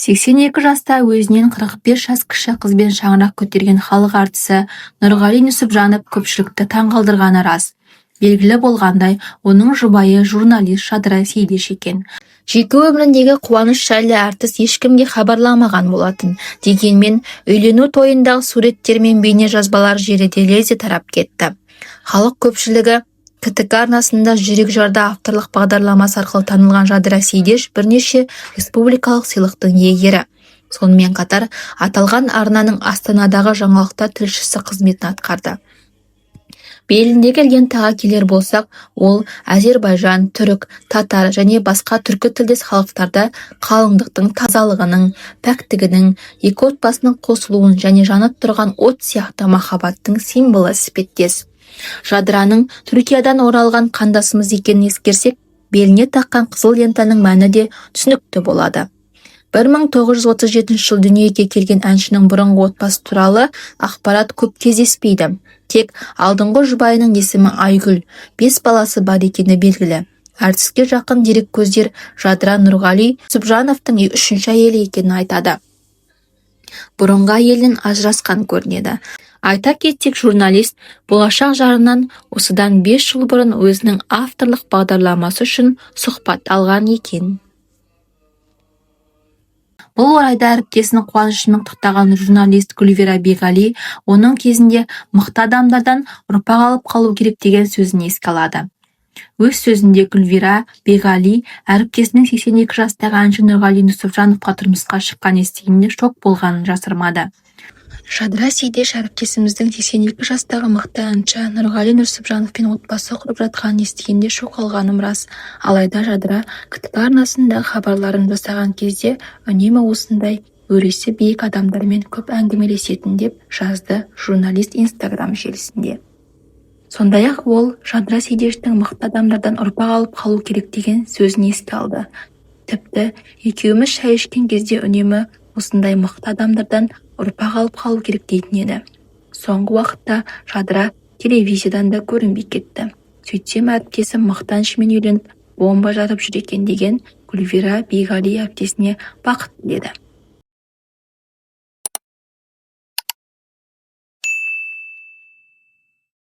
82 жаста өзінен 45 жас кіші қызбен шаңырақ көтерген халық әртісі Нұрғали Нүсіпжанов көпшілікті таңғалдырғаны рас. Белгілі болғандай, оның жұбайы журналист Жадыра Сейдеш екен. Жеке өміріндегі қуаныш жайлы әртіс ешкімге хабарламаған болатын. Дегенмен, үйлену тойындағы суреттер мен бейне жазбалар желіде лезде тарап кетті. Халық көпшілігі КТК арнасында жүрек жарды авторлық бағдарламасы арқылы танылған Жадыра Сейдеш бірнеше республикалық сыйлықтың иегері. Сонымен қатар, аталған арнаның Астанадағы жаңалықтар тілшісі қызметін атқарды. Белінде келген тағы келер болсақ, ол Әзербайжан, түрік, татар және басқа түркі тілдес халықтарда қалыңдықтың тазалығының, пәктігінің, екі отбасының қосылуын және жанып тұрған от сияқты махаббаттың символы іспеттес. Жадыраның Түркиядан оралған қандасымыз екенін ескерсек, беліне таққан қызыл лентаның мәні де түсінікті болады. 1937 жыл дүниеге келген әншінің бұрынғы отбасы туралы ақпарат көп кездеспейді. Тек алдыңғы жұбайының есімі Айгүл, 5 баласы бар екені белгілі. Әртіске жақын дереккөздер Жадыра Нұрғали Нүсіпжановтың 3-ші әйелі екенін айтады. Бұрынғы әйелінен ажырасқан көрінеді. Айта кетсек, журналист болашақ жарынан осыдан 5 жыл бұрын өзінің авторлық бағдарламасы үшін сұхбат алған екен. Бұл орайда әріптесінің қуанышымен құттықтаған журналист Гүлвира Биғали оның кезінде мықты адамдардан ұрпақ алып қалу керек деген сөзін еске алады. Өз сөзінде Гүлвира Биғали әріптесінің 82 жастағы әнші Нұрғали Нүсіпжановқа тұрмысқа шыққан естігенде шок болғанын жасырмады. Жадыра Сейдеш әріптесіміздің 82 жастағы мықты әнші Нұрғали Нүсіпжановпен отбасы құрып жатқанын естігенде шок алғаным рас. Алайда Жадыра КТК арнасындағы хабарларын жасаған кезде үнемі осындай өресі биік адамдармен көп әңгімелесетін деп жазды журналист Инстаграм желісінде. Сондай-ақ ол Жадыра Сейдештің мықты адамдардан ұрпақ алып қалу керек деген сөзін еске алды. Тіпті екеуміз шай ішкен кезде үнемі осындай мықты адамдардан ұрпақ алып қалу керек дейтін еді. Соңғы уақытта Жадыра телевизиядан да көрінбей кетті. Сөйтсем әріптесім мықты әншімен үйленіп, бомба жарып жүр екен деген Гүлвира Биғали әріптесіне бақыт тіледі.